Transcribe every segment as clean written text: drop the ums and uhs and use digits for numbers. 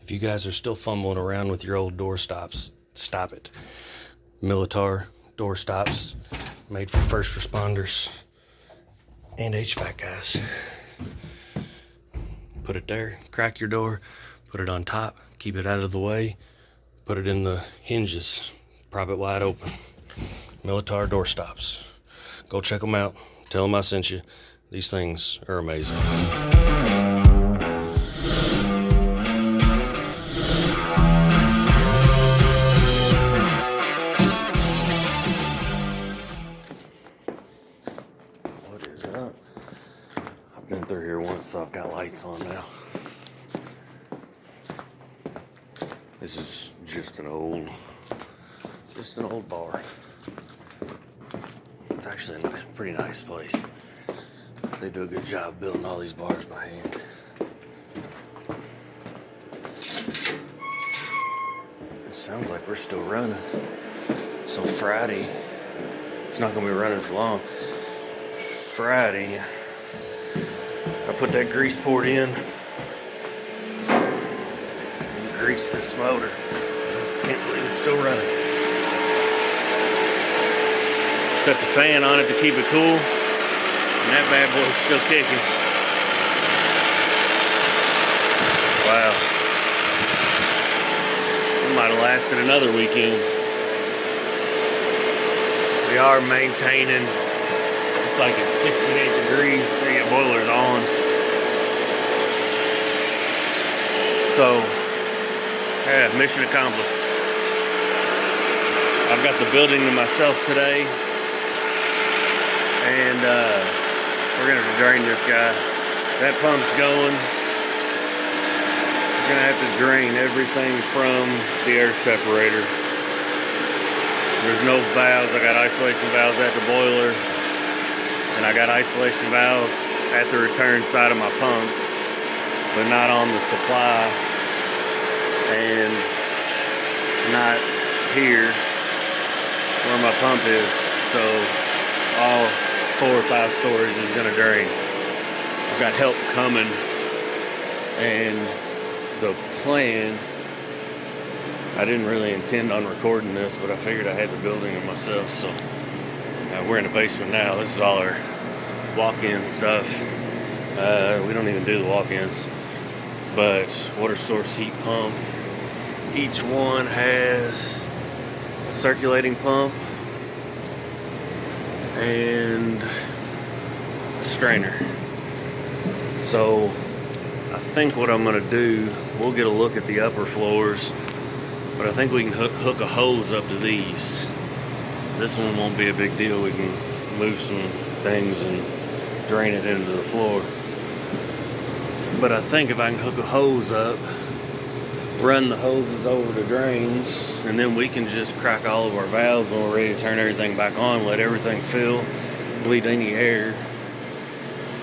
If you guys are still fumbling around with your old door stops, stop it. Militar door stops, made for first responders and HVAC guys. Put it there, crack your door, put it on top, keep it out of the way, put it in the hinges, prop it wide open. Militar door stops. Go check them out. Tell them I sent you. These things are amazing. What is up? I've been through here once, so I've got lights on now. This is just an old bar. It's actually a pretty nice place. They do a good job building all these bars by hand. It sounds like we're still running. So Friday, it's not gonna be running for long. Friday, I put that grease port in and greased this motor. Can't believe it's still running. Set the fan on it to keep it cool. And that bad boy's still kicking. Wow. It might have lasted another weekend. We are maintaining, it's like it's 68 degrees, so you got boilers on. So, yeah, mission accomplished. I've got the building to myself today. And we're gonna have to drain this guy. That pump's going. We're gonna have to drain everything from the air separator. There's no valves. I got isolation valves at the boiler, and I got isolation valves at the return side of my pumps, but not on the supply, and not here where my pump is. So all 4 or 5 stories is gonna drain. I've got help coming, and the plan, I didn't really intend on recording this, but I figured I had the building to myself. So we're in the basement now. This is all our walk-in stuff. We don't even do the walk-ins, but water source heat pump. Each one has a circulating pump and a strainer. So I think what I'm gonna do, we'll get a look at the upper floors, but I think we can hook a hose up to these. This one won't be a big deal. We can move some things and drain it into the floor. But I think if I can hook a hose up, run the hoses over the drains, and then we can just crack all of our valves when we're ready to turn everything back on, let everything fill, bleed any air,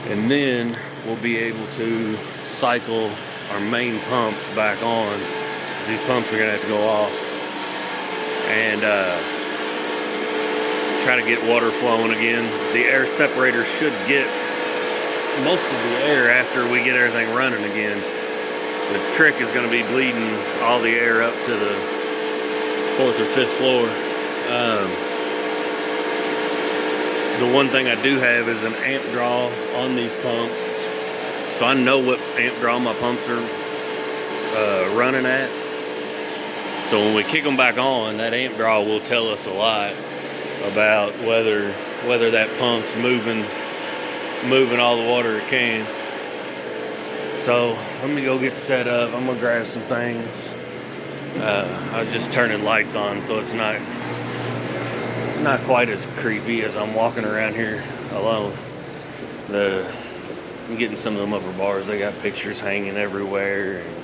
and then we'll be able to cycle our main pumps back on, because these pumps are going to have to go off, and try to get water flowing again. The air separator should get most of the air after we get everything running again. The trick is going to be bleeding all the air up to the 4th or 5th floor. The one thing I do have is an amp draw on these pumps, so I know what amp draw my pumps are running at. So when we kick them back on, that amp draw will tell us a lot about whether that pump's moving all the water it can. So let me go get set up. I'm gonna grab some things. I was just turning lights on, so it's not quite as creepy as I'm walking around here alone. I'm getting some of them upper bars. They got pictures hanging everywhere, and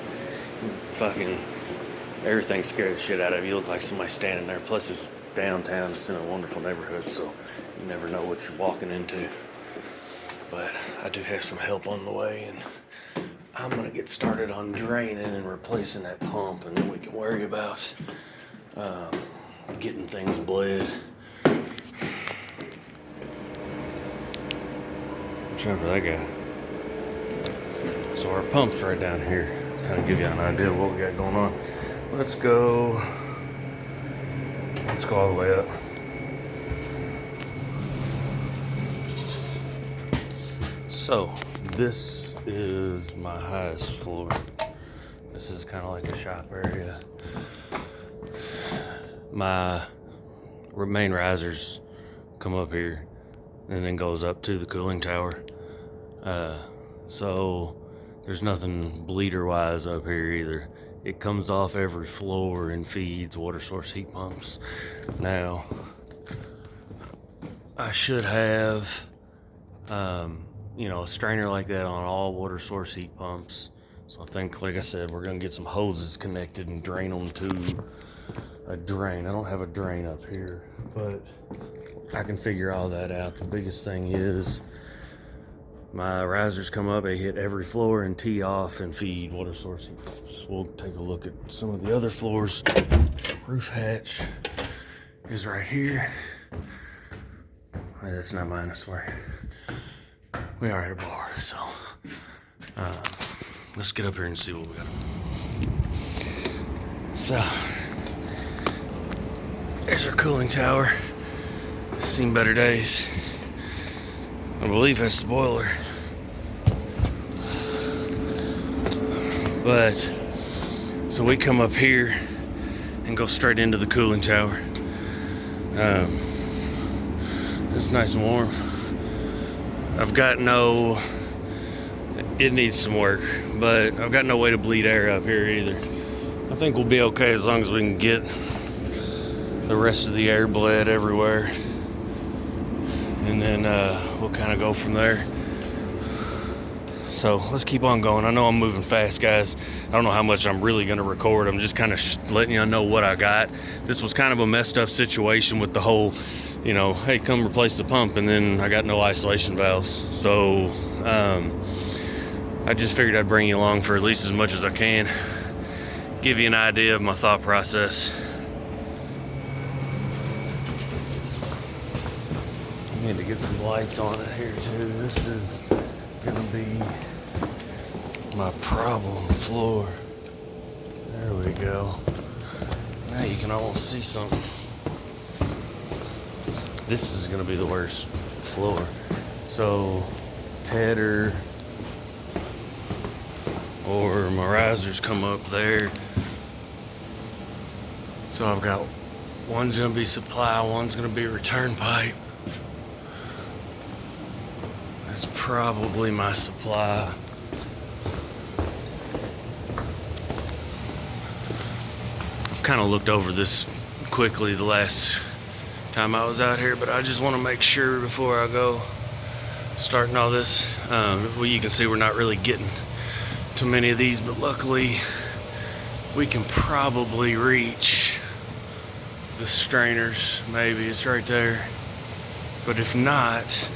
fucking everything scares the shit out of you. You look like somebody standing there. Plus it's downtown. It's in a wonderful neighborhood, so you never know what you're walking into. But I do have some help on the way, and I'm gonna get started on draining and replacing that pump, and then we can worry about getting things bled. Watch out for that guy. So our pump's right down here, kind of give you an idea of what we got going on. Let's go all the way up. So this is my highest floor. This is kind of like a shop area. My main risers come up here and then goes up to the cooling tower. So there's nothing bleeder wise up here either. It comes off every floor and feeds water source heat pumps. Now I should have a strainer like that on all water source heat pumps. So I think, like I said, we're gonna get some hoses connected and drain them to a drain. I don't have a drain up here, but I can figure all that out. The biggest thing is my risers come up, they hit every floor and tee off and feed water source heat pumps. We'll take a look at some of the other floors. Roof hatch is right here. Hey, that's not mine, I swear. We are at a bar, so let's get up here and see what we got. So there's our cooling tower. Seen better days. I believe that's the boiler. But so we come up here and go straight into the cooling tower. It's nice and warm. It needs some work, but I've got no way to bleed air up here either. I think we'll be okay as long as we can get the rest of the air bled everywhere. And then we'll kind of go from there. So let's keep on going. I know I'm moving fast, guys. I don't know how much I'm really going to record. I'm just kind of letting you know what I got. This was kind of a messed up situation with the whole, hey, come replace the pump, and then I got no isolation valves. So I just figured I'd bring you along for at least as much as I can, give you an idea of my thought process. I need to get some lights on it here too. This is gonna be my problem floor. There we go. Now you can almost see something. This is gonna be the worst floor. So header or my risers come up there. So I've got one's gonna be supply, one's gonna be return pipe. That's probably my supply. I've kind of looked over this quickly the last time I was out here, but I just want to make sure before I go starting all this. Well, you can see we're not really getting too many of these, but luckily we can probably reach the strainers. Maybe it's right there, but if not,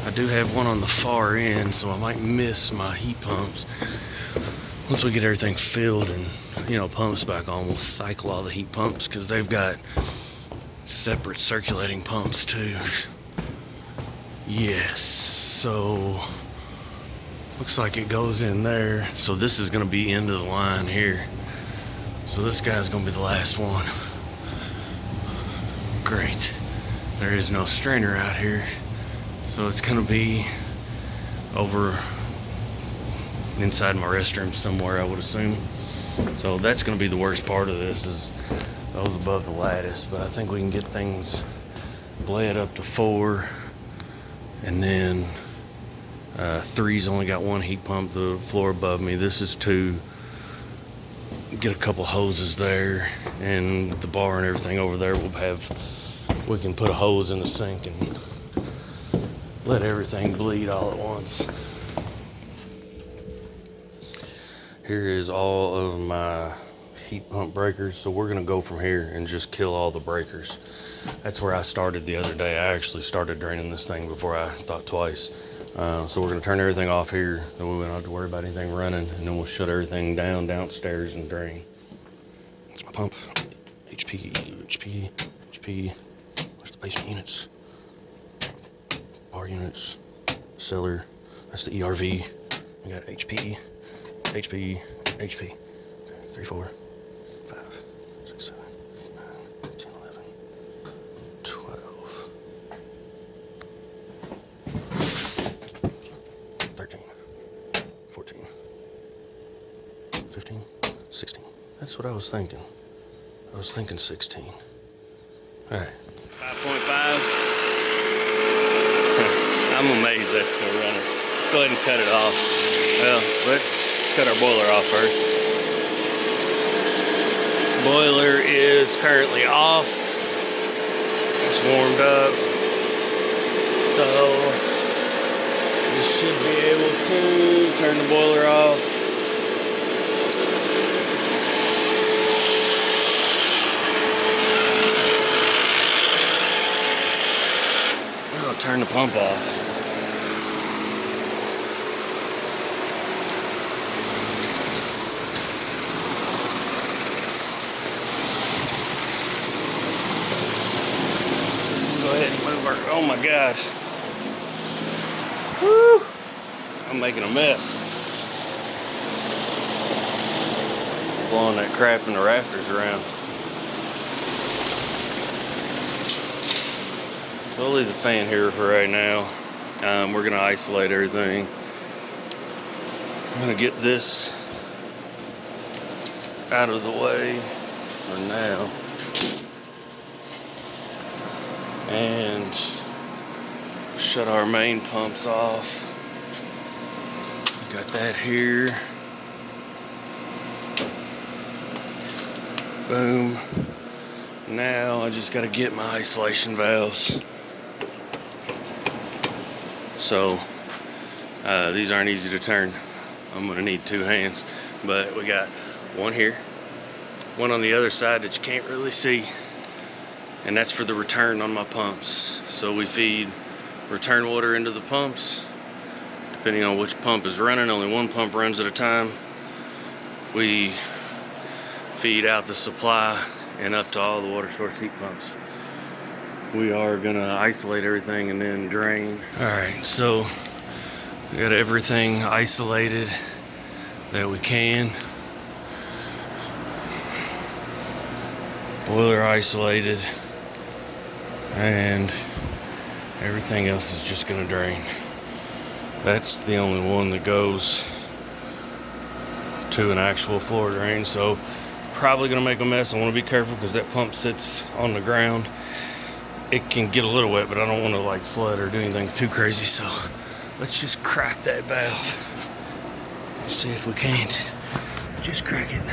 I do have one on the far end, so I might miss my heat pumps. Once we get everything filled and pumps back on, we'll cycle all the heat pumps because they've got separate circulating pumps too. Yes, so looks like it goes in there. So this is going to be into the line here. So this guy's going to be the last one. Great. There is no strainer out here. So it's going to be over inside my restroom somewhere, I would assume. So that's going to be the worst part of this, is those above the lattice. But I think we can get things bled up to 4. And then 3's only got 1 heat pump, the floor above me. This is 2. Get a couple hoses there, and the bar and everything over there we can put a hose in the sink and let everything bleed all at once. Here is all of my heat pump breakers. So we're gonna go from here and just kill all the breakers. That's where I started the other day. I actually started draining this thing before I thought twice. So we're gonna turn everything off here, so we don't have to worry about anything running, and then we'll shut everything down downstairs and drain. Pump, HP. Where's the basement units? Bar units, cellar. That's the ERV. We got HP. HP, 3, 4, 5, 6, 7, 8, 9, 10, 11, 12, 13, 14, 15, 16. That's what I was thinking. I was thinking 16. All right. 5.5. I'm amazed that's still running. Let's go ahead and cut it off. Well, let's cut our boiler off first. Boiler is currently off. It's warmed up. So we should be able to turn the boiler off. I'll turn the pump off. Go ahead and move our, oh my God. Woo! I'm making a mess. Blowing that crap in the rafters around. So I'll leave the fan here for right now. We're gonna isolate everything. I'm gonna get this out of the way for now. And shut our main pumps off. Got that here. Boom. Now I just got to get my isolation valves. So these aren't easy to turn. I'm gonna need 2 hands, but we got one here, one on the other side that you can't really see, and that's for the return on my pumps. So we feed return water into the pumps. Depending on which pump is running, only one pump runs at a time. We feed out the supply and up to all the water source heat pumps. We are gonna isolate everything and then drain. All right, so we got everything isolated that we can. Boiler isolated, and everything else is just gonna drain. That's the only one that goes to an actual floor drain, so probably gonna make a mess. I wanna be careful because that pump sits on the ground. It can get a little wet, but I don't want to like flood or do anything too crazy, so let's just crack that valve. Let's see if we can't just crack it.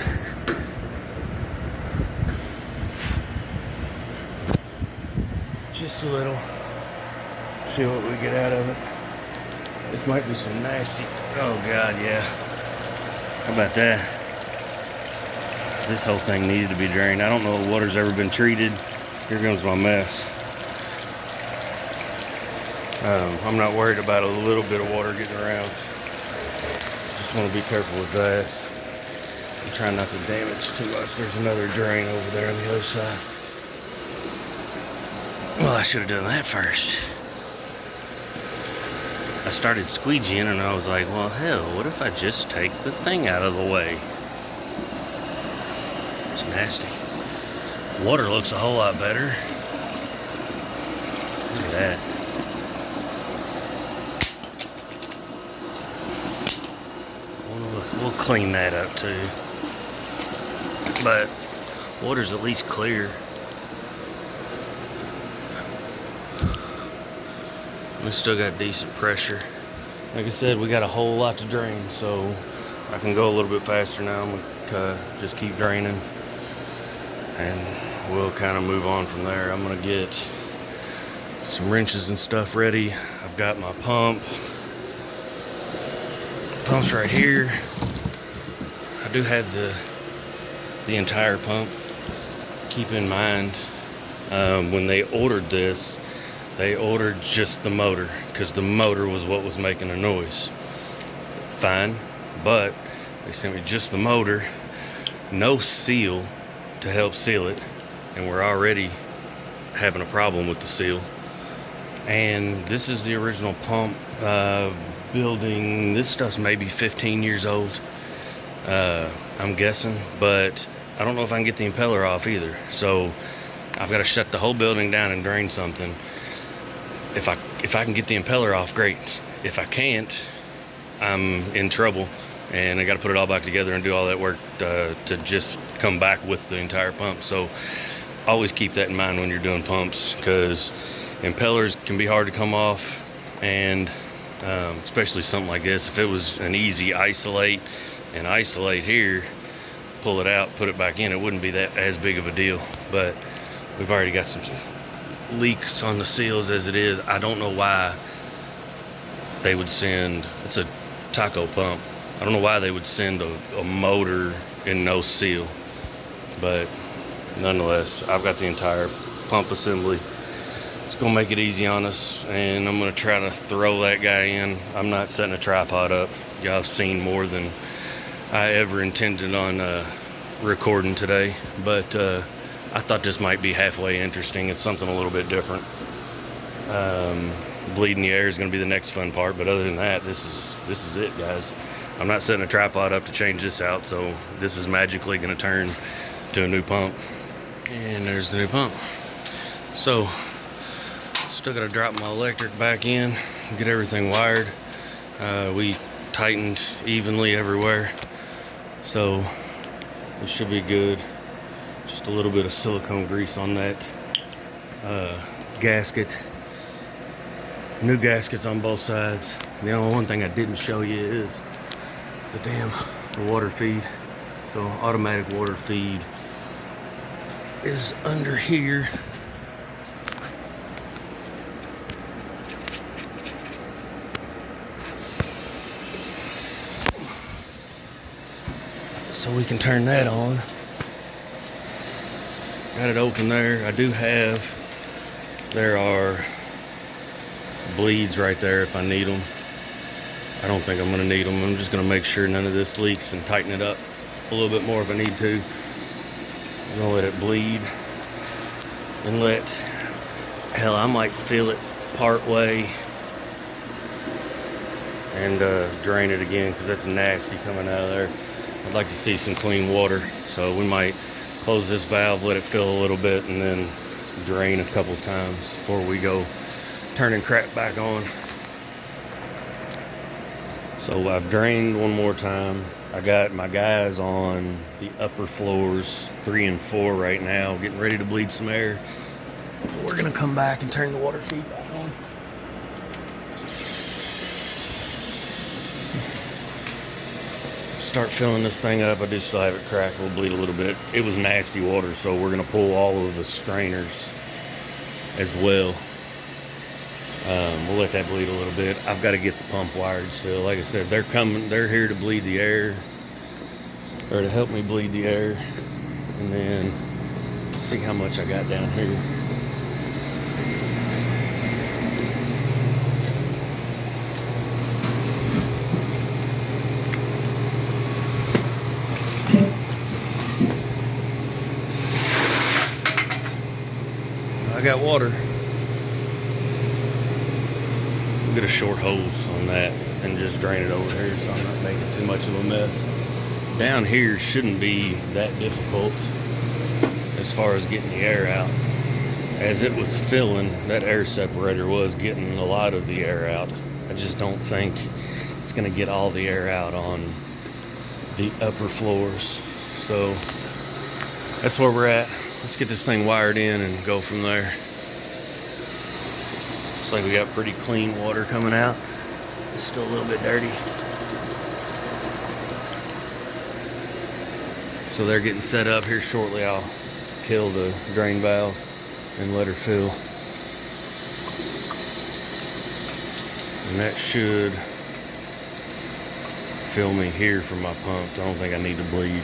Just a little. See what we get out of it. This might be some nasty. Oh God, yeah. How about that? This whole thing needed to be drained. I don't know if water's ever been treated. Here comes my mess. I'm not worried about a little bit of water getting around. Just want to be careful with that. I'm trying not to damage too much. There's another drain over there on the other side. Well, I should have done that first. I started squeegeeing and I was like, well, hell, what if I just take the thing out of the way? It's nasty. Water looks a whole lot better. Look at that. We'll clean that up too. But water's at least clear. We still got decent pressure. Like I said, we got a whole lot to drain, so I can go a little bit faster now. I'm gonna just keep draining, and we'll kind of move on from there. I'm gonna get some wrenches and stuff ready. I've got my pump's right here. I do have the entire pump. Keep in mind, when they ordered this, they ordered just the motor because the motor was what was making a noise. Fine, but they sent me just the motor, no seal to help seal it, and we're already having a problem with the seal. And this is the original pump building. This stuff's maybe 15 years old. I'm guessing, but I don't know if I can get the impeller off either. So I've got to shut the whole building down and drain something. If I can get the impeller off, great. If I can't, I'm in trouble, and I got to put it all back together and do all that work to just come back with the entire pump. So always keep that in mind when you're doing pumps, because impellers can be hard to come off, and especially something like this. If it was an easy isolate here, pull it out, put it back in, it wouldn't be that as big of a deal. But we've already got some leaks on the seals as it is. I don't know why they would send, it's a taco pump, I don't know why they would send a motor and no seal, but nonetheless, I've got the entire pump assembly. It's gonna make it easy on us, and I'm gonna try to throw that guy in. I'm not setting a tripod up. Y'all have seen more than I ever intended on recording today, but I thought this might be halfway interesting. It's something a little bit different. Bleeding the air is going to be the next fun part, but other than that, this is it, guys. I'm not setting a tripod up to change this out, so this is magically going to turn to a new pump. And there's the new pump. So still got to drop my electric back in, get everything wired. We tightened evenly everywhere, so it should be good. Just a little bit of silicone grease on that gasket. New gaskets on both sides. The only one thing I didn't show you is the water feed. So automatic water feed is under here. So we can turn that on. Got it open there. There are bleeds right there if I need them. I don't think I'm going to need them. I'm just going to make sure none of this leaks and tighten it up a little bit more if I need to. I'm going to let it bleed and hell, I might fill it part way and drain it again, because that's nasty coming out of there. I'd like to see some clean water, so we might close this valve, let it fill a little bit, and then drain a couple times before we go turning crap back on. So I've drained one more time. I got my guys on the upper floors 3 and 4 right now, getting ready to bleed some air. We're gonna come back and turn the water feed back on. Start filling this thing up. I do still have it cracked. We'll bleed a little bit. It was nasty water, so we're gonna pull all of the strainers as well. We'll let that bleed a little bit. I've got to get the pump wired still. Like I said, they're here to bleed the air, or to help me bleed the air. And then see how much I got down here. I got water. Get a short hose on that and just drain it over here so I'm not making too much of a mess. Down here shouldn't be that difficult as far as getting the air out. As it was filling, that air separator was getting a lot of the air out. I just don't think it's going to get all the air out on the upper floors. So that's where we're at. Let's get this thing wired in and go from there. Looks like we got pretty clean water coming out. It's still a little bit dirty. So they're getting set up here shortly. I'll kill the drain valve and let her fill. And that should fill me here for my pumps. I don't think I need to bleed.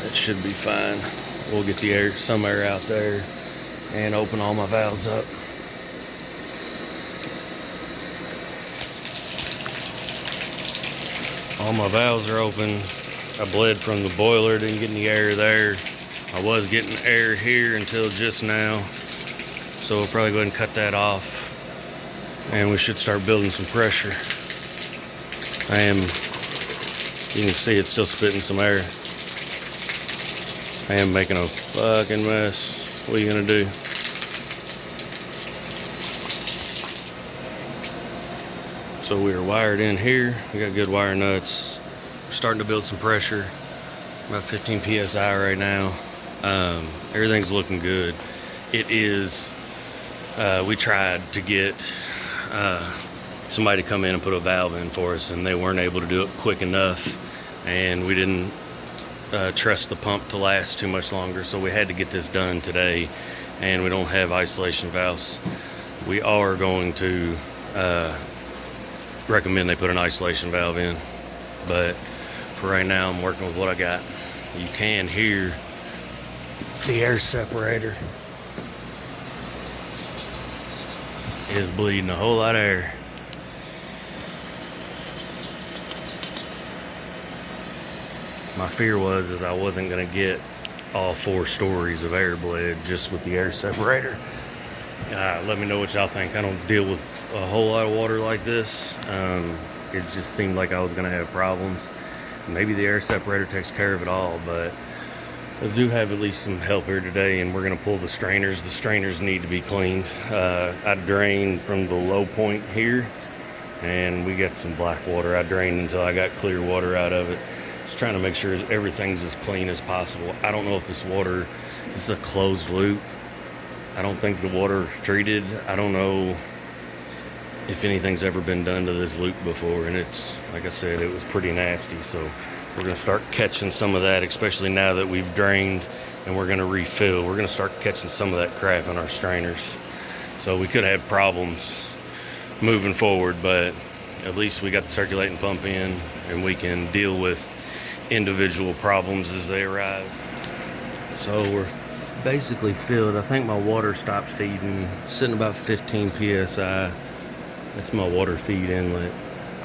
That should be fine. We'll get the some air out there and open all my valves up. All my valves are open. I bled from the boiler, didn't get any air there. I was getting air here until just now. So we'll probably go ahead and cut that off. And we should start building some pressure. I am You can see it's still spitting some air. I am making a fucking mess. What are you gonna do? So we are wired in here. We got good wire nuts. We're starting to build some pressure. About 15 PSI right now. Everything's looking good. It is, we tried to get somebody to come in and put a valve in for us, and they weren't able to do it quick enough, and we didn't trust the pump to last too much longer, so we had to get this done today, and we don't have isolation valves. We are going to recommend they put an isolation valve in, but for right now I'm working with what I got. You can hear the air separator is bleeding a whole lot of air. My fear was I wasn't gonna get all 4 stories of air bled just with the air separator. Let me know what y'all think. I don't deal with a whole lot of water like this. It just seemed like I was gonna have problems. Maybe the air separator takes care of it all, but I do have at least some help here today, and we're gonna pull the strainers. The strainers need to be cleaned. I drained from the low point here, and we got some black water. I drained until I got clear water out of it. Just trying to make sure everything's as clean as possible. I don't know if this is a closed loop. I don't think the water treated. I don't know if anything's ever been done to this loop before, and it's, like I said, it was pretty nasty. So we're gonna start catching some of that, especially now that we've drained and we're gonna refill. We're gonna start catching some of that crap in our strainers. So we could have problems moving forward, but at least we got the circulating pump in, and we can deal with individual problems as they arise. So we're basically filled. I think my water stopped feeding, sitting about 15 PSI. That's my water feed inlet.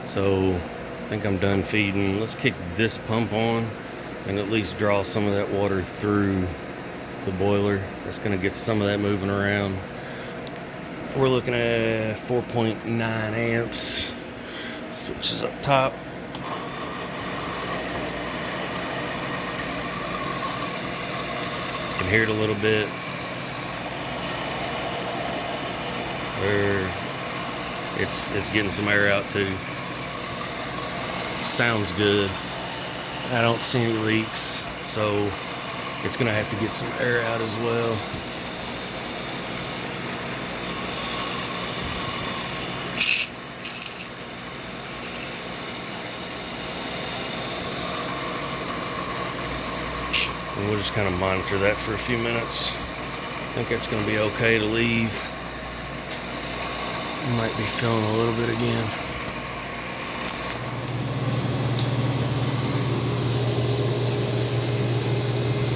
So I think I'm done feeding. Let's kick this pump on and at least draw some of that water through the boiler. That's gonna get some of that moving around. We're looking at 4.9 amps. Switches up top. You can hear it a little bit. It's getting some air out too. Sounds good. I don't see any leaks, so it's gonna have to get some air out as well. And we'll just kind of monitor that for a few minutes. I think that's gonna be okay to leave. Might be filling a little bit again.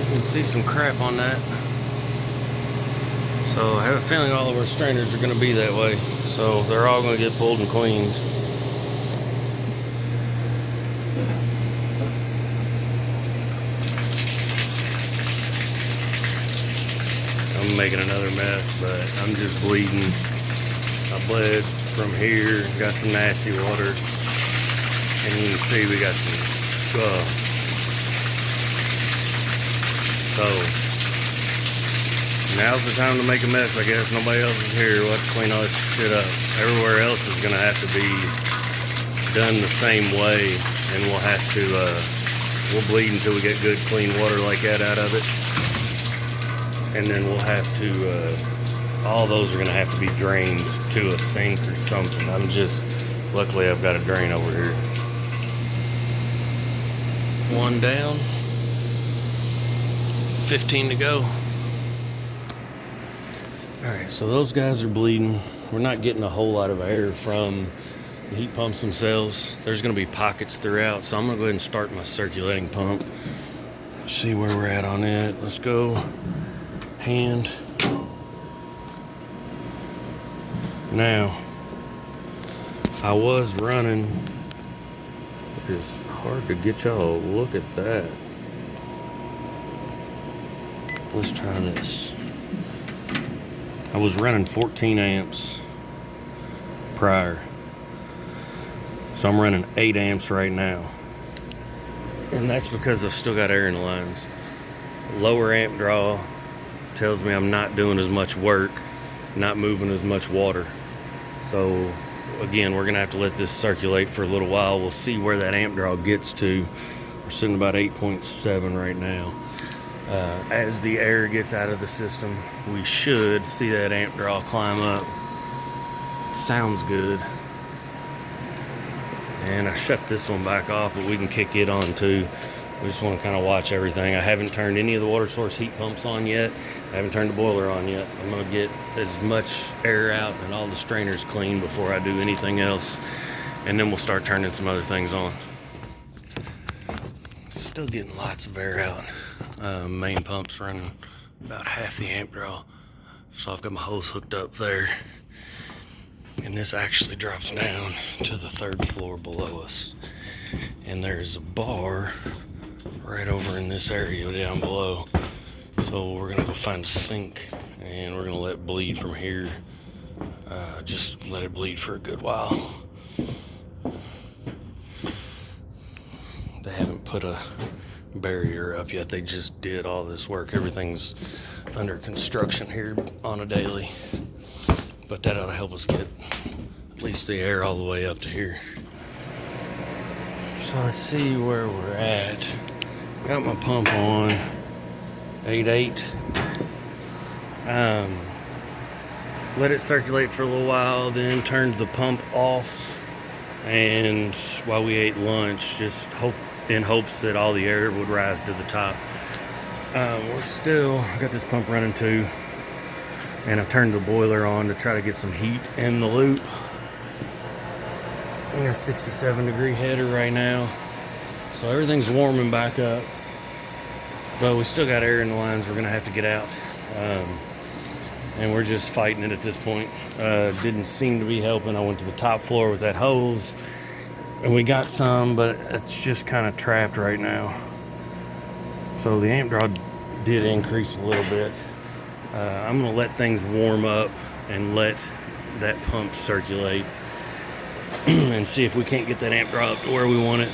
You can see some crap on that. So I have a feeling all of our strainers are going to be that way. So they're all going to get pulled and cleaned. I'm making another mess, but I'm just bleeding. I bled from here, got some nasty water, and you can see we got some, so now's the time to make a mess, I guess. Nobody else is here. We'll have to clean all this shit up. Everywhere else is gonna have to be done the same way, and we'll have to, we'll bleed until we get good clean water like that out of it, and then we'll have to, all those are gonna have to be drained to a sink or something. Luckily I've got a drain over here. One down, 15 to go. All right, so those guys are bleeding. We're not getting a whole lot of air from the heat pumps themselves. There's gonna be pockets throughout, so I'm gonna go ahead and start my circulating pump. See where we're at on it. Let's go hand. Now, I was running, it's hard to get y'all to look at that. Let's try this. I was running 14 amps prior. So I'm running 8 amps right now. And that's because I've still got air in the lines. Lower amp draw tells me I'm not doing as much work, not moving as much water. So again, we're gonna have to let this circulate for a little while. We'll see where that amp draw gets to. We're sitting about 8.7 right now. As the air gets out of the system, we should see that amp draw climb up. Sounds good. And I shut this one back off, but we can kick it on too. We just want to kind of watch everything. I haven't turned any of the water source heat pumps on yet. I haven't turned the boiler on yet. I'm going to get as much air out and all the strainers clean before I do anything else. And then we'll start turning some other things on. Still getting lots of air out. Main pump's running about half the amp draw. So I've got my hose hooked up there. And this actually drops down to the 3rd floor below us. And there's a bar right over in this area down below. So we're gonna go find a sink and we're gonna let it bleed from here. Just let it bleed for a good while. They haven't put a barrier up yet. They just did all this work. Everything's under construction here on a daily. But that ought to help us get at least the air all the way up to here. So let's see where we're at. Got my pump on 8.8. Let it circulate for a little while, then turned the pump off. And while we ate lunch, just in hopes that all the air would rise to the top. We're still got this pump running too. And I've turned the boiler on to try to get some heat in the loop. We got a 67-degree header right now. So everything's warming back up. But we still got air in the lines we're gonna have to get out. And we're just fighting it at this point. Didn't seem to be helping. I went to the top floor with that hose and we got some, but it's just kind of trapped right now. So the amp draw did increase a little bit. I'm gonna let things warm up and let that pump circulate and see if we can't get that amp draw up to where we want it.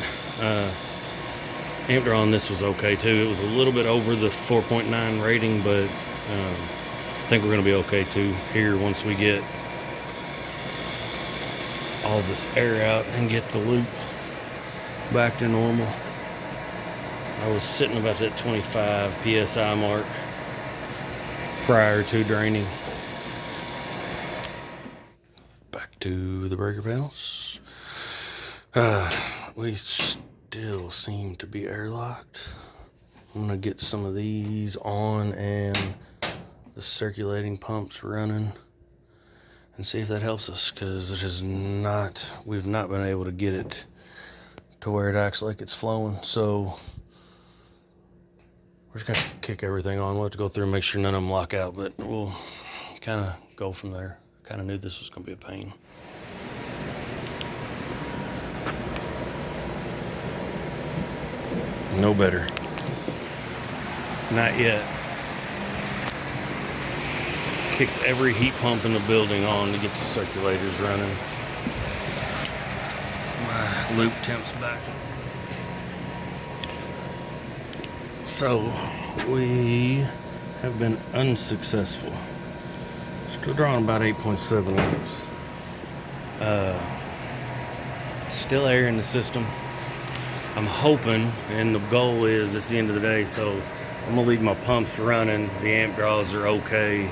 Amp draw on this was okay too. It was a little bit over the 4.9 rating, but I think we're gonna be okay too here once we get all this air out and get the loop back to normal. I was sitting about that 25 PSI mark prior to draining. Back to the breaker panels. We still seem to be airlocked. I'm gonna get some of these on and the circulating pumps running and see if that helps us, because we've not been able to get it to where it acts like it's flowing. So we're just gonna kick everything on. We'll have to go through and make sure none of them lock out, but we'll kind of go from there. Kind of knew this was gonna be a pain. No better. Not yet. Kicked every heat pump in the building on to get the circulators running. My loop temp's back. So we have been unsuccessful. Still drawing about 8.7 amps. Still air in the system. I'm hoping, and the goal is it's the end of the day, so I'm gonna leave my pumps running. The amp draws are okay,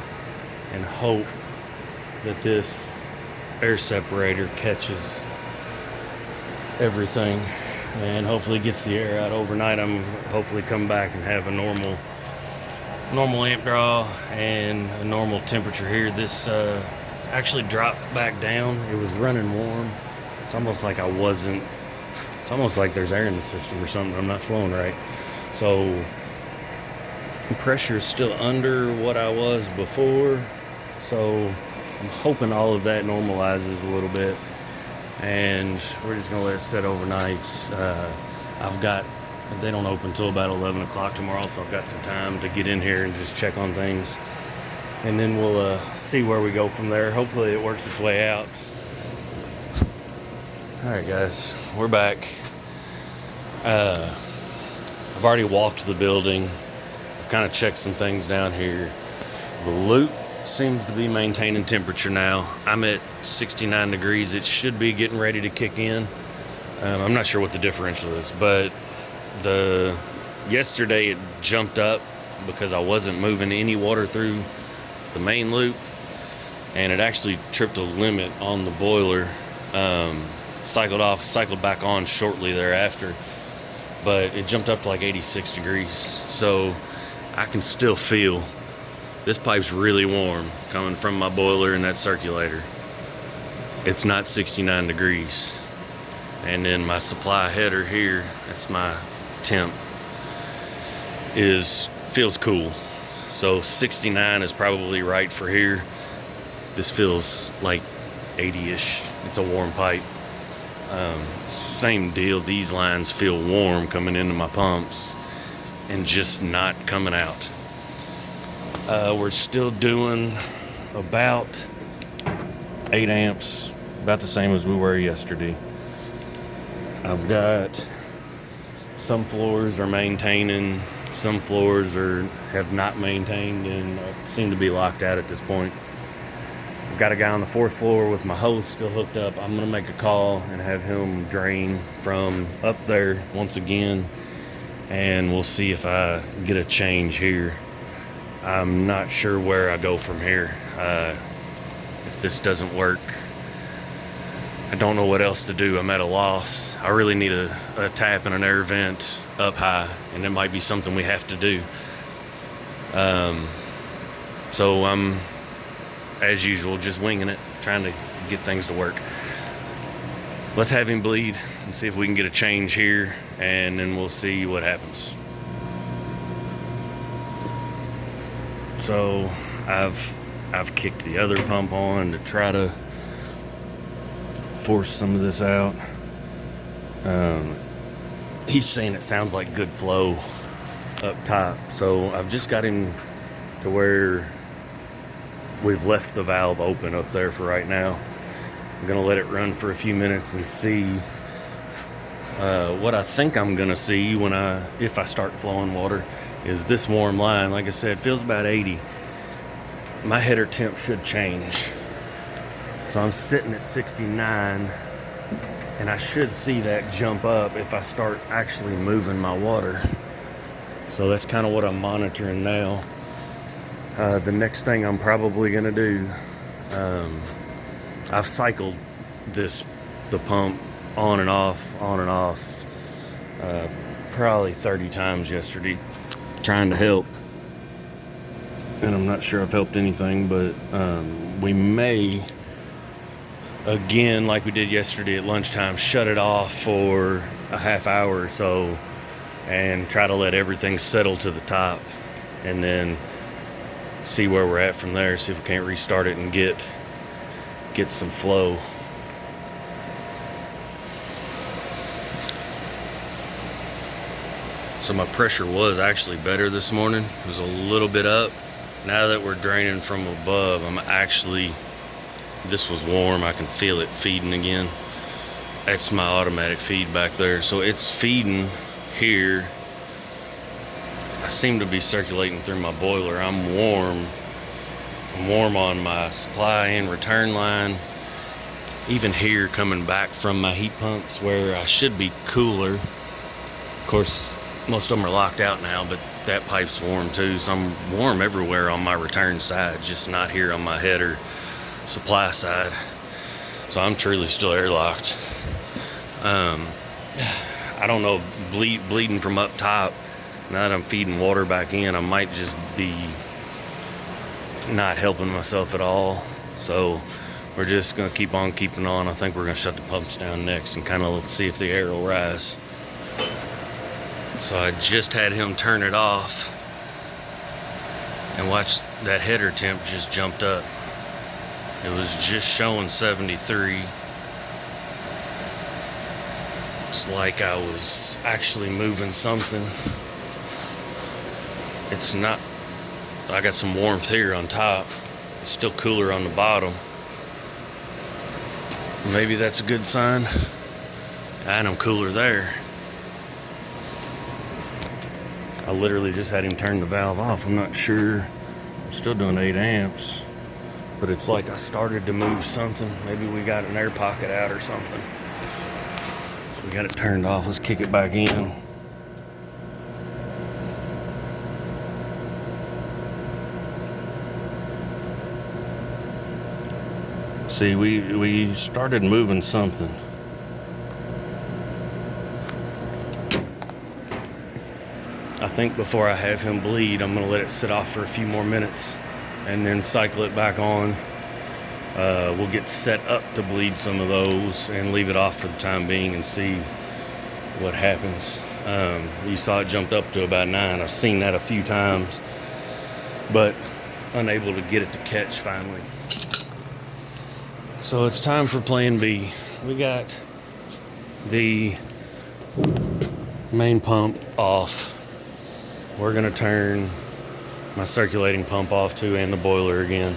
and hope that this air separator catches everything and hopefully gets the air out overnight. I'm hopefully come back and have a normal amp draw and a normal temperature here. This actually dropped back down. It was running warm. It's almost like it's almost like there's air in the system or something. I'm not flowing right. So the pressure is still under what I was before. So I'm hoping all of that normalizes a little bit, and we're just gonna let it set overnight. They don't open until about 11 o'clock tomorrow, so I've got some time to get in here and just check on things, and then we'll see where we go from there. Hopefully it works its way out. All right, guys, we're back. I've already walked the building. I've kind of checked some things down here. The loop seems to be maintaining temperature now. I'm at 69 degrees. It should be getting ready to kick in. I'm not sure what the differential is, but yesterday it jumped up because I wasn't moving any water through the main loop, and it actually tripped a limit on the boiler. Cycled back on shortly thereafter, but it jumped up to like 86 degrees. So I can still feel this pipe's really warm coming from my boiler and that circulator. It's not 69 degrees. And then my supply header here, that's my temp, feels cool. So 69 is probably right for here. This feels like 80-ish. It's a warm pipe. Same deal, these lines feel warm coming into my pumps and just not coming out. We're still doing about 8 amps, about the same as we were yesterday. I've got some floors are maintaining, some floors have not maintained and seem to be locked out at this point. I've got a guy on the 4th floor with my hose still hooked up. I'm gonna make a call and have him drain from up there once again, and we'll see if I get a change here. I'm not sure where I go from here. If this doesn't work, I don't know what else to do. I'm at a loss. I really need a tap and an air vent up high, and it might be something we have to do. So I'm, as usual, just winging it, trying to get things to work. Let's have him bleed and see if we can get a change here, and then we'll see what happens. So I've kicked the other pump on to try to force some of this out. He's saying it sounds like good flow up top, so I've just got him to where we've left the valve open up there for right now. I'm gonna let it run for a few minutes and see what I think I'm gonna see if I start flowing water is this warm line. Like I said, it feels about 80. My header temp should change. So I'm sitting at 69, and I should see that jump up if I start actually moving my water. So that's kind of what I'm monitoring now. The next thing I'm probably gonna do, I've cycled the pump on and off, probably 30 times yesterday, trying to help. And I'm not sure I've helped anything, but we may, again, like we did yesterday at lunchtime, shut it off for a half hour or so and try to let everything settle to the top, and then see where we're at from there, see if we can't restart it and get some flow. So my pressure was actually better this morning. It was a little bit up. Now that we're draining from above, this was warm. I can feel it feeding again. That's my automatic feed back there. So it's feeding here. I seem to be circulating through my boiler. I'm warm. I'm warm on my supply and return line. Even here, coming back from my heat pumps where I should be cooler. Of course, most of them are locked out now, but that pipe's warm too. So I'm warm everywhere on my return side, just not here on my header supply side. So I'm truly still airlocked. I don't know, bleeding from up top. Now that I'm feeding water back in, I might just be not helping myself at all. So we're just gonna keep on keeping on. I think we're gonna shut the pumps down next and kind of see if the air will rise. So I just had him turn it off, and watch that header temp just jumped up. It was just showing 73. It's like I was actually moving something. It's not. I got some warmth here on top. It's still cooler on the bottom. Maybe that's a good sign. And I'm cooler there. I literally just had him turn the valve off. I'm not sure. I'm still doing 8 amps, but it's like I started to move something. Maybe we got an air pocket out or something. So we got it turned off. Let's kick it back in. See, we started moving something. I think before I have him bleed, I'm gonna let it sit off for a few more minutes and then cycle it back on. We'll get set up to bleed some of those and leave it off for the time being and see what happens. You saw it jumped up to about 9. I've seen that a few times, but unable to get it to catch finally. So it's time for plan B. We got the main pump off. We're gonna turn my circulating pump off too, and the boiler again.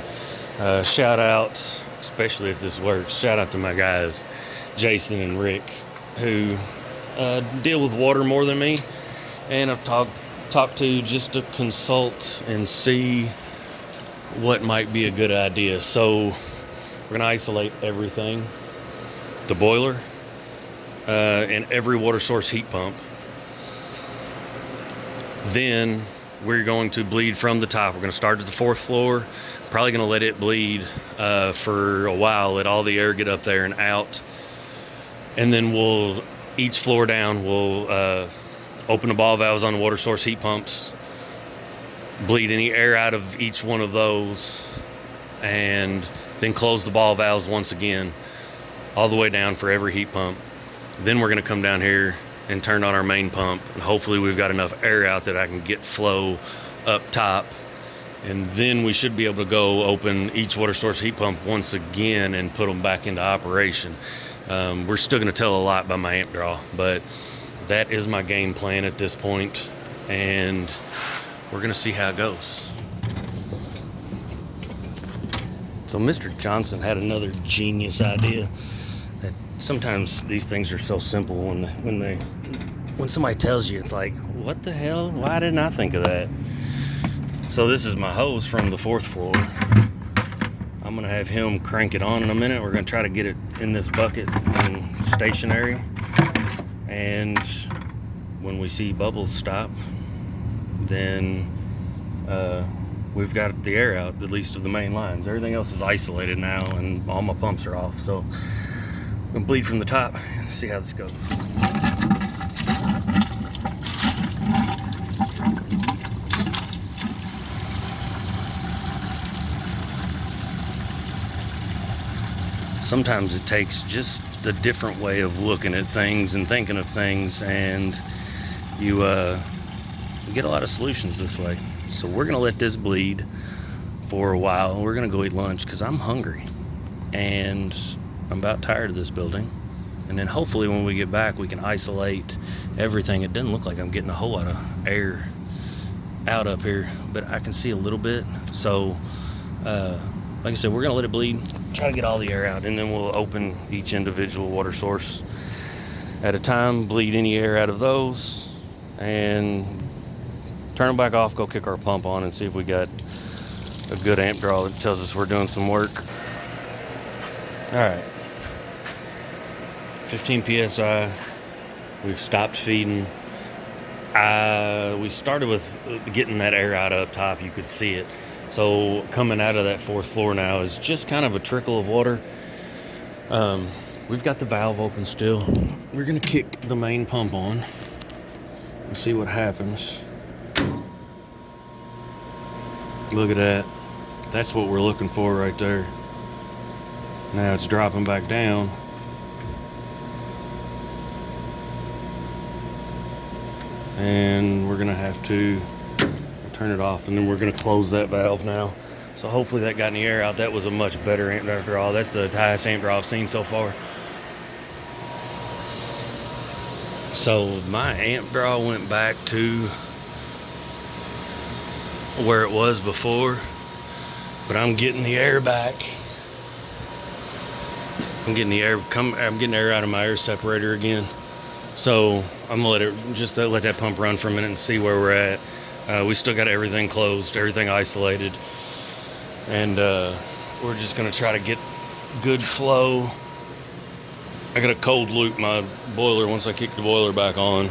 Shout out, especially if this works, shout out to my guys, Jason and Rick, who deal with water more than me, and I've talked to just to consult and see what might be a good idea. So we're gonna isolate everything, the boiler, and every water source heat pump. Then we're going to bleed from the top. We're going to start at the 4th floor. Probably going to let it bleed for a while, let all the air get up there and out. And then we'll, each floor down, we'll open the ball valves on the water source heat pumps, bleed any air out of each one of those, and then close the ball valves once again, all the way down for every heat pump. Then we're going to come down here and turn on our main pump, and hopefully we've got enough air out that I can get flow up top, and then we should be able to go open each water source heat pump once again and put them back into operation. We're still going to tell a lot by my amp draw, but that is my game plan at this point, and we're going to see how it goes. So Mr. Johnson had another genius idea. Sometimes these things are so simple when somebody tells you, it's like, what the hell? Why didn't I think of that? So this is my hose from the 4th floor. I'm gonna have him crank it on in a minute. We're gonna try to get it in this bucket and stationary. And when we see bubbles stop, then we've got the air out, at least of the main lines. Everything else is isolated now, and all my pumps are off. So I'm gonna bleed from the top and see how this goes. Sometimes it takes just a different way of looking at things and thinking of things, and you get a lot of solutions this way. So we're gonna let this bleed for a while. We're gonna go eat lunch because I'm hungry and I'm about tired of this building. And then hopefully when we get back, we can isolate everything. It doesn't look like I'm getting a whole lot of air out up here, but I can see a little bit. So like I said, we're gonna let it bleed, try to get all the air out, and then we'll open each individual water source at a time, bleed any air out of those, and turn them back off, go kick our pump on, and see if we got a good amp draw that tells us we're doing some work. All right, 15 PSI, we've stopped feeding. We started with getting that air out up top, you could see it. So coming out of that 4th floor now is just kind of a trickle of water. We've got the valve open still. We're gonna kick the main pump on and see what happens. Look at that. That's what we're looking for right there. Now it's dropping back down. And we're gonna have to turn it off, and then we're gonna close that valve now. So hopefully that got any air out. That was a much better amp draw. That's the highest amp draw I've seen so far. So my amp draw went back to where it was before, but I'm getting the air back. I'm getting air out of my air separator again. So I'm gonna let that pump run for a minute and see where we're at. We still got everything closed, everything isolated, and we're just gonna try to get good flow. I gotta cold loop my boiler once I kick the boiler back on.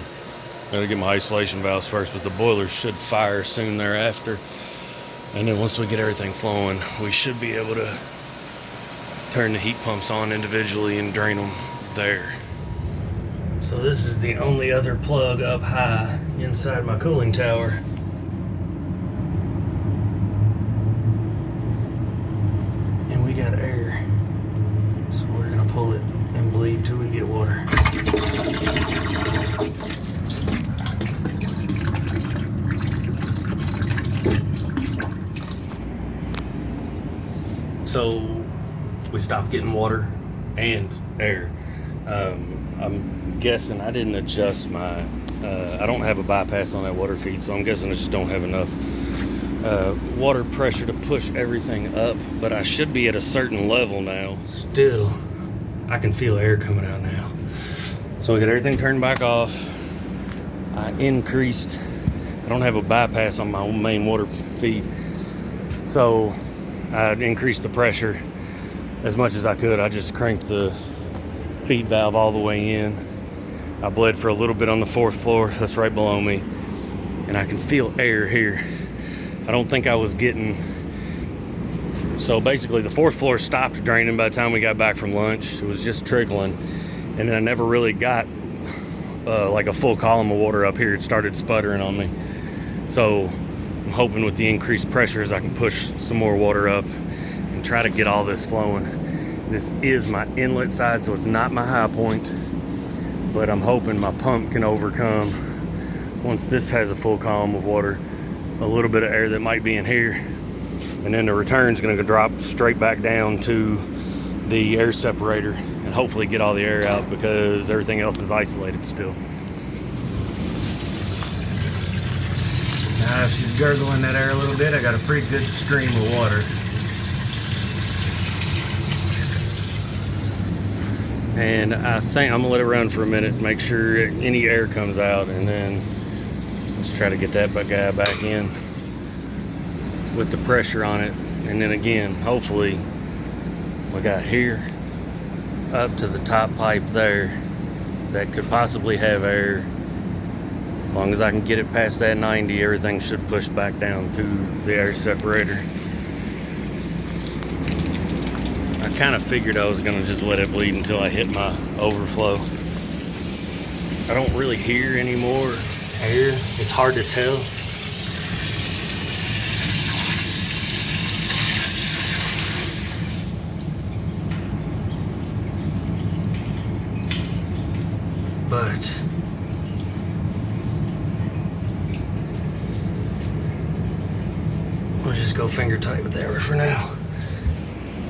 I gotta get my isolation valves first, but the boiler should fire soon thereafter. And then once we get everything flowing, we should be able to turn the heat pumps on individually and drain them there. So this is the only other plug up high inside my cooling tower. And we got air. So we're gonna pull it and bleed till we get water. So we stopped getting water and air. I'm guessing I didn't adjust my, I don't have a bypass on that water feed, so I'm guessing I just don't have enough water pressure to push everything up, but I should be at a certain level now. Still, I can feel air coming out now. So we got everything turned back off. I increased, I don't have a bypass on my main water feed, so I increased the pressure as much as I could. I just cranked the feed valve all the way in. I bled for a little bit on the 4th floor, that's right below me, and I can feel air here. I don't think I was getting, so basically the 4th floor stopped draining by the time we got back from lunch. It was just trickling, and then I never really got like a full column of water up here. It started sputtering on me. So I'm hoping with the increased pressures I can push some more water up and try to get all this flowing. This is my inlet side, so it's not my high point, but I'm hoping my pump can overcome, once this has a full column of water, a little bit of air that might be in here, and then the return's gonna drop straight back down to the air separator and hopefully get all the air out, because everything else is isolated still. Now she's gurgling that air a little bit. I got a pretty good stream of water. And I think I'm gonna let it run for a minute, make sure any air comes out, and then let's try to get that guy back in with the pressure on it. And then again, hopefully we got here up to the top pipe there that could possibly have air. As long as I can get it past that 90, everything should push back down to the air separator. I kind of figured I was gonna just let it bleed until I hit my overflow. I don't really hear any more air. It's hard to tell. But we'll just go finger tight with that for now.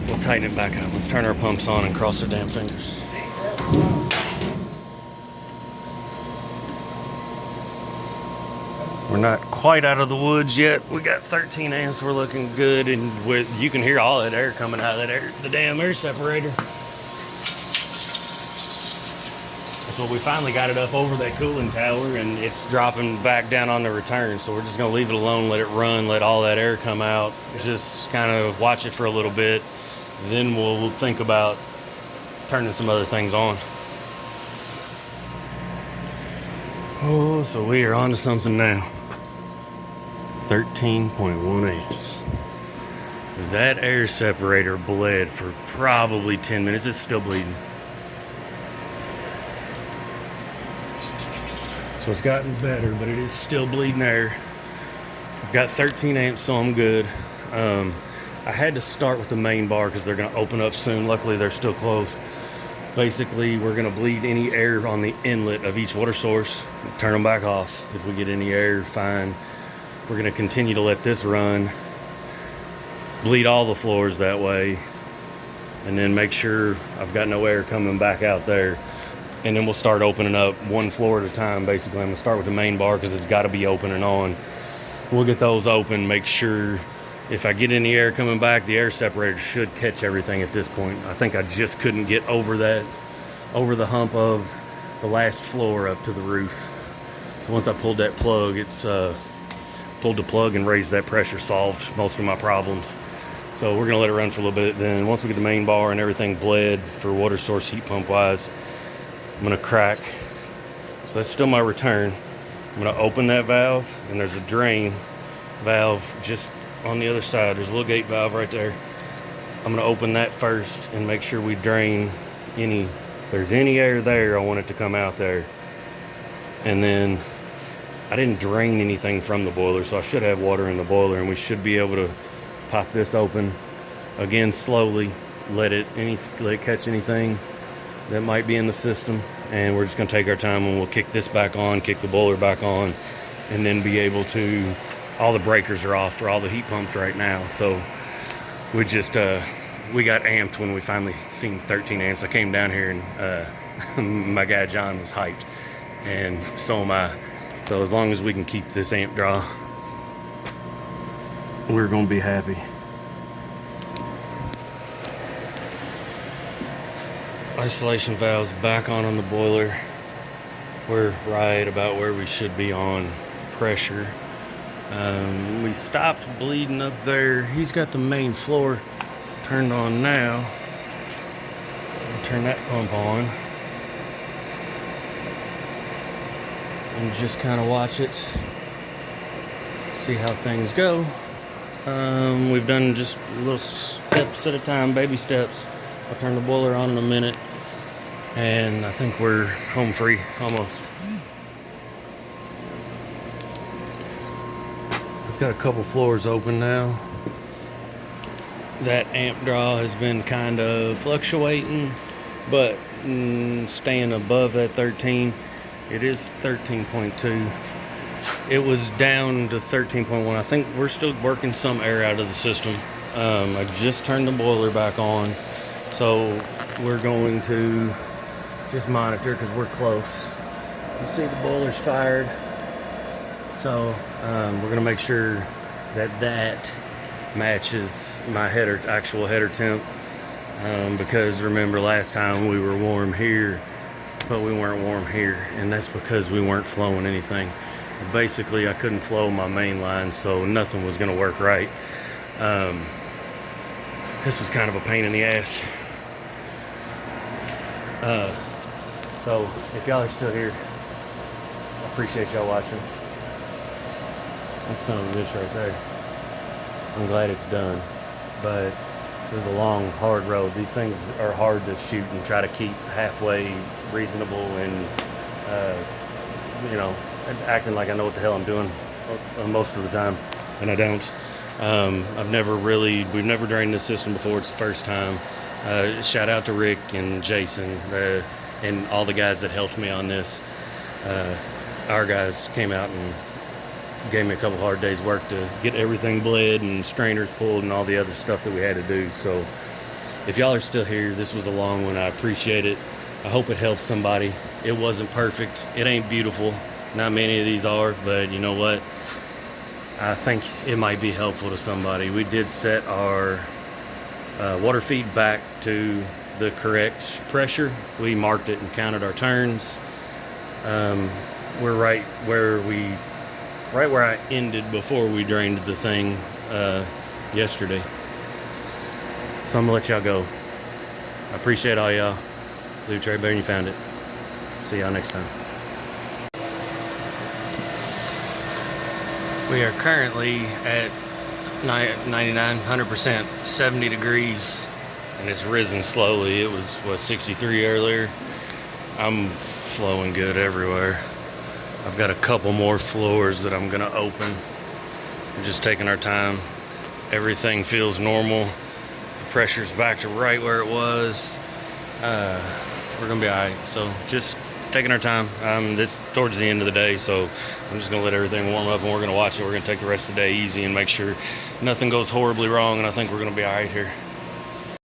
We'll tighten it back up. Let's turn our pumps on and cross our damn fingers. We're not quite out of the woods yet. We got 13 amps. We're looking good, and you can hear all that air coming out of that air, the damn air separator. So we finally got it up over that cooling tower, and it's dropping back down on the return. So we're just gonna leave it alone, let it run, let all that air come out. Just kind of watch it for a little bit. Then we'll think about turning some other things on. Oh, so we are on to something now. 13.1 amps. That air separator bled for probably 10 minutes. It's still bleeding. So it's gotten better, but it is still bleeding air. I've got 13 amps, so I'm good. I had to start with the main bar because they're gonna open up soon. Luckily, they're still closed. Basically, we're gonna bleed any air on the inlet of each water source, turn them back off. If we get any air, fine. We're gonna continue to let this run, bleed all the floors that way, and then make sure I've got no air coming back out there. And then we'll start opening up one floor at a time. Basically, I'm gonna start with the main bar because it's gotta be open and on. We'll get those open, make sure if I get any air coming back, the air separator should catch everything at this point. I think I just couldn't get over the hump of the last floor up to the roof. So once I pulled that plug, it's pulled the plug and raised that pressure, solved most of my problems. So we're gonna let it run for a little bit. Then once we get the main bar and everything bled for water source heat pump wise, I'm gonna crack. So that's still my return. I'm gonna open that valve, and there's a drain valve just on the other side. There's a little gate valve right there. I'm gonna open that first and make sure we drain if there's any air there, I want it to come out there. And then I didn't drain anything from the boiler, so I should have water in the boiler, and we should be able to pop this open again slowly, let it catch anything that might be in the system, and we're just going to take our time, and we'll kick this back on, kick the boiler back on, and then be able to, all the breakers are off for all the heat pumps right now, so we just we got amped when we finally seen 13 amps. I came down here and my guy John was hyped, and so am I. So as long as we can keep this amp draw, we're gonna be happy. Isolation valves back on the boiler. We're right about where we should be on pressure. We stopped bleeding up there. He's got the main floor turned on now. I'll turn that pump on and just kind of watch it, see how things go. We've done just little steps at a time, baby steps. I'll turn the boiler on in a minute, and I think we're home free almost. We've got a couple floors open now. That amp draw has been kind of fluctuating, but staying above that 13. It is 13.2. It was down to 13.1. I think we're still working some air out of the system. I just turned the boiler back on, so we're going to just monitor because we're close. You see the boiler's fired, so we're gonna make sure that matches my actual header temp, because remember last time we were warm here, but we weren't warm here, and that's because we weren't flowing anything. Basically, I couldn't flow my main line, so nothing was gonna work right. This was kind of a pain in the ass. So if y'all are still here, I appreciate y'all watching. That son of a bitch right there. I'm glad it's done, but it was a long, hard road. These things are hard to shoot and try to keep halfway reasonable and, acting like I know what the hell I'm doing most of the time, and I don't. We've never drained this system before. It's the first time. Shout out to Rick and Jason and all the guys that helped me on this. Our guys came out and gave me a couple hard days work to get everything bled and strainers pulled and all the other stuff that we had to do. So if y'all are still here, this was a long one. I appreciate it. I hope it helps somebody. It wasn't perfect. It ain't beautiful. Not many of these are, but you know what? I think it might be helpful to somebody. We did set our water feed back to the correct pressure. We marked it and counted our turns. We're right where I ended before we drained the thing yesterday. So I'm gonna let y'all go. I appreciate all y'all. Leave a trade better than you found it. See y'all next time. We are currently at 99, 100%, 70 degrees, and it's risen slowly. It was, 63 earlier. I'm flowing good everywhere. I've got a couple more floors that I'm gonna open. We're just taking our time. Everything feels normal. The pressure's back to right where it was. We're gonna be all right. So just taking our time. This towards the end of the day, so I'm just gonna let everything warm up, and we're gonna watch it. We're gonna take the rest of the day easy and make sure nothing goes horribly wrong, and I think we're gonna be all right here.